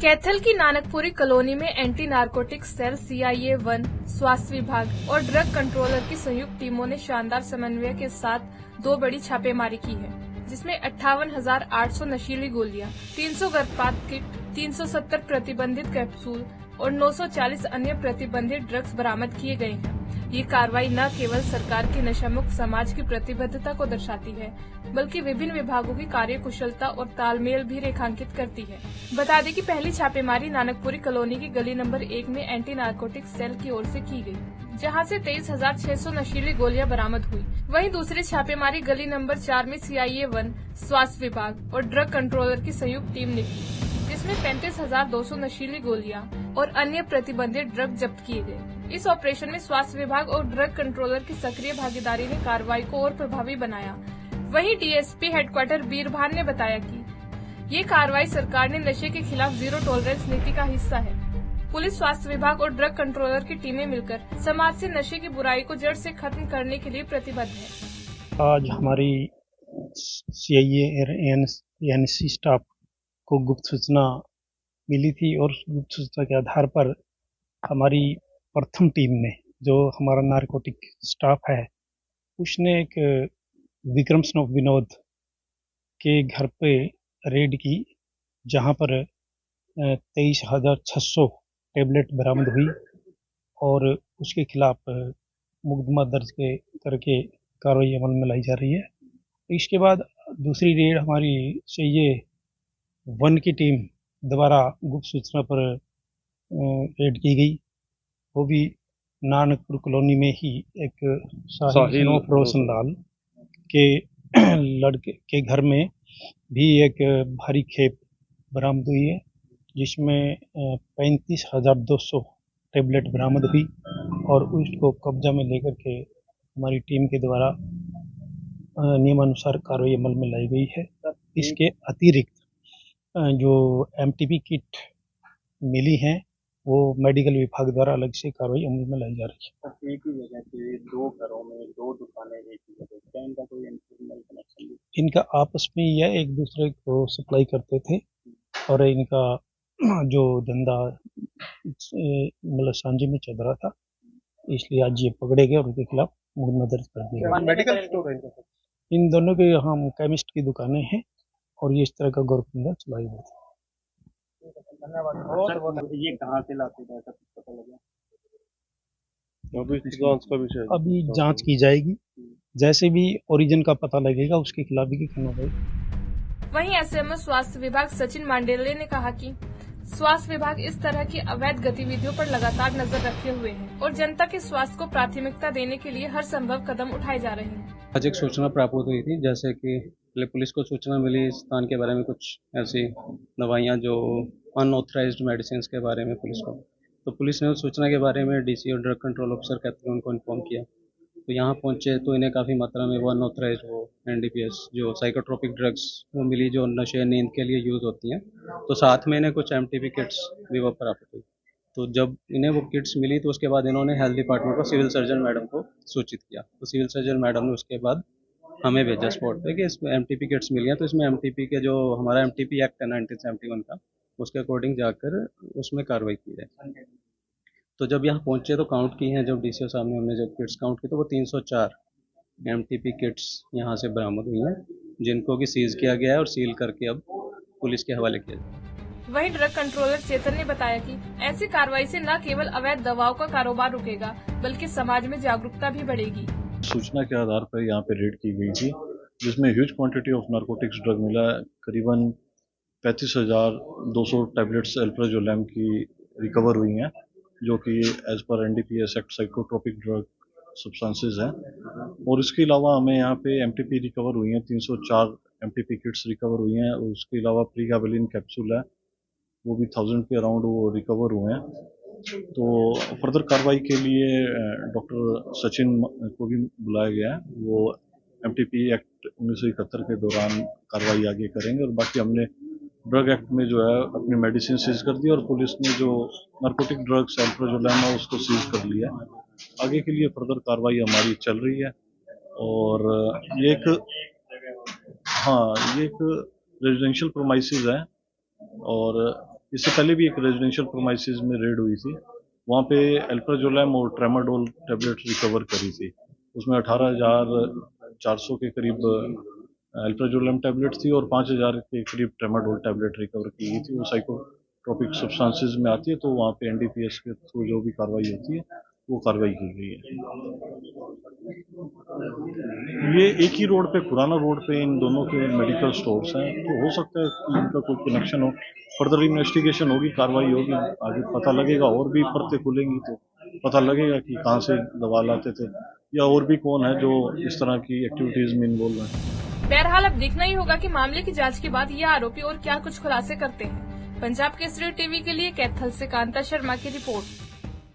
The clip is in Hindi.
कैथल की नानकपुरी कॉलोनी में एंटी नारकोटिक्स सेल CIA 1, स्वास्थ्य विभाग और ड्रग कंट्रोलर की संयुक्त टीमों ने शानदार समन्वय के साथ 2 बड़ी छापेमारी की है, जिसमें 58,800 नशीली गोलियां, 300 गर्भपात किट, 370 प्रतिबंधित कैप्सूल और 940 अन्य प्रतिबंधित ड्रग्स बरामद किए गए हैं। ये कार्रवाई न केवल सरकार की नशामुक्त समाज की प्रतिबद्धता को दर्शाती है, बल्कि विभिन्न विभागों की कार्यकुशलता और तालमेल भी रेखांकित करती है। बता दें कि पहली छापेमारी नानकपुरी कॉलोनी की गली नंबर 1 में एंटी नारकोटिक्स सेल की ओर से की गई, जहां से 23,600 नशीली गोलियां बरामद हुई। वहीं दूसरी छापेमारी गली नंबर 4 में CIA 1, स्वास्थ्य विभाग और ड्रग कंट्रोलर की संयुक्त टीम ने की, जिसमें 35,200 नशीली गोलियां और अन्य प्रतिबंधित ड्रग जब्त किए गए। इस ऑपरेशन में स्वास्थ्य विभाग और ड्रग कंट्रोलर की सक्रिय भागीदारी ने कार्रवाई को और प्रभावी बनाया। वहीं DSP हेडक्वार्टर बीरभान ने बताया कि ये कार्रवाई सरकार ने नशे के खिलाफ जीरो टॉलरेंस नीति का हिस्सा है। पुलिस, स्वास्थ्य विभाग और ड्रग कंट्रोलर की टीमें मिलकर समाज से नशे की बुराई को जड़ से खत्म करने के लिए प्रतिबद्ध है। आज हमारी CIA और ANC स्टाफ को गुप्त सूचना मिली थी और गुप्त सूचना के आधार पर हमारी प्रथम टीम ने, जो हमारा नारकोटिक स्टाफ है, उसने एक विक्रम स्नोफ विनोद के घर पे रेड की, जहां पर 23,600 टैबलेट बरामद हुई और उसके खिलाफ मुकदमा दर्ज करके कार्रवाई अमल में लाई जा रही है। इसके बाद दूसरी रेड हमारी CIA 1 की टीम द्वारा गुप्त सूचना पर रेड की गई। वो भी नानकपुर कॉलोनी में ही एक साहिल रोशन लाल के लड़के के घर में भी एक भारी खेप बरामद हुई है, जिसमें 35,200 टैबलेट बरामद हुई और उसको कब्जा में लेकर के हमारी टीम के द्वारा नियमानुसार कार्रवाई अमल में लाई गई है। इसके अतिरिक्त जो MTP किट मिली हैं, वो मेडिकल विभाग द्वारा अलग से कार्रवाई अमल में लाई जा रही है। एक ही जगह पे 2 घरों में 2 दुकानें एक ही जगह, क्या इनका कोई इंटरनल कनेक्शन? इनका आपस में यह एक दूसरे को सप्लाई करते थे और इनका जो धंधा मतलब सांझे में चल रहा था, इसलिए आज ये पकड़े गए और उनके खिलाफ मुकदमा दर्ज कर दिया गया। मेडिकल स्टोर है इन दोनों के हम केमिस्ट की दुकानें हैं और ये इस तरह का गोरखधंधा चलाई गई थी। धन्यवाद। ये कहाँ से लाते थे, ऐसा कुछ पता लगा? अभी जांच की जाएगी, जैसे भी ओरिजिन का पता लगेगा उसके खिलाफ भी कार्रवाई। वहीं SMO स्वास्थ्य विभाग सचिन मांडेले ने कहा कि स्वास्थ्य विभाग इस तरह की अवैध गतिविधियों पर लगातार नजर रखे हुए हैं और जनता के स्वास्थ्य को प्राथमिकता देने के लिए हर संभव कदम उठाए जा रहे हैं। आज एक सूचना प्राप्त हुई थी, जैसे कि पुलिस को सूचना मिली इस स्थान के बारे में, कुछ ऐसी दवाइयाँ जो अनऑथराइज्ड मेडिसिन के बारे में पुलिस को, तो पुलिस ने उस सूचना के बारे में DC और ड्रग कंट्रोल ऑफिसर कहते हैं उनको इन्फॉर्म किया। तो यहाँ पहुँचे तो इन्हें काफ़ी मात्रा में वो अनऑथराइज वो NDPS जो साइकोट्रोपिक ड्रग्स वो मिली, जो नशे नींद के लिए यूज़ होती हैं। तो साथ में इन्हें कुछ MTP किट्स भी वो प्राप्त हुई। तो जब इन्हें वो किट्स मिली तो उसके बाद इन्होंने हेल्थ डिपार्टमेंट को, सिविल सर्जन मैडम को सूचित किया। तो सिविल सर्जन मैडम ने उसके बाद हमें भेजा स्पॉट पे कि इसमें MTP किट्स मिली हैं। तो इसमें MTP के जो हमारा MTP एक्ट है 1971 का, उसके अकॉर्डिंग जाकर उसमें कार्रवाई की जाए। तो जब यहाँ पहुँचे तो काउंट की हैं, जब DCO साहब ने हमने जब किट्स काउंट की तो वो 304 MTP किट्स यहाँ से बरामद हुई हैं, जिनको कि सीज किया गया है और सील करके अब पुलिस के हवाले किया जाए। वहीं ड्रग कंट्रोलर चेतन ने बताया कि ऐसी कार्रवाई से न केवल अवैध दवाओं का कारोबार रुकेगा, बल्कि समाज में जागरूकता भी बढ़ेगी। सूचना के आधार पर यहाँ पे रेड की गई थी, जिसमें huge quantity of narcotics drug मिला। करीबन 35,200 टैबलेट्स अल्प्राजोलैम की रिकवर हुई हैं, जो कि as per NDPS act psychotropic drug substances हैं। और इसके अलावा हमें यहाँ पे MTP रिकवर हुई हैं, 304 MTP किट्स रिकवर हुई हैं। और उसके अलावा प्रीगाबेलिन कैप्सूल है, वो भी 1000 के अराउंड वो रिकवर हुए हैं। तो फर्दर कार्रवाई के लिए डॉक्टर सचिन को भी बुलाया गया है। वो MTP एक्ट 1971 के दौरान कार्रवाई आगे करेंगे। और बाकी हमने ड्रग एक्ट में जो है अपनी मेडिसिन सीज कर दी और पुलिस ने जो नारकोटिक ड्रग्स अल्प्राजोलैम है उसको सीज कर लिया। आगे के लिए फर्दर कार्रवाई हमारी चल रही है। और ये एक रेजिडेंशियल प्रोमाइसिस है और इससे पहले भी एक रेजिडेंशियल प्रोमाइसिस में रेड हुई थी, वहाँ पे अल्प्राजोलैम और ट्रेमाडोल टैबलेट रिकवर करी थी। उसमें 18,400 के करीब अल्प्राजोलैम टैबलेट थी और 5,000 के करीब ट्रेमाडोल टैबलेट रिकवर की गई थी। वो साइकोट्रोपिक सब्सटेंसेस में आती है, तो वहाँ पे एनडीपीएस के थ्रू जो भी कार्रवाई होती है वो कार्रवाई की गई है। ये एक ही रोड पे, पुराना रोड पे इन दोनों के मेडिकल स्टोर्स हैं, तो हो सकता है कि इनका कोई कनेक्शन हो। फर्दर इन्वेस्टिगेशन होगी, कार्रवाई होगी, आगे पता लगेगा, और भी परतें खुलेंगी तो पता लगेगा कि कहाँ से दवा लाते थे या और भी कौन है जो इस तरह की एक्टिविटीज में इन्वॉल्व है। बहरहाल अब देखना ही होगा कि मामले की जांच के बाद ये आरोपी और क्या कुछ खुलासे करते हैं। पंजाब केसरी टीवी के लिए कैथल से कांता शर्मा की रिपोर्ट।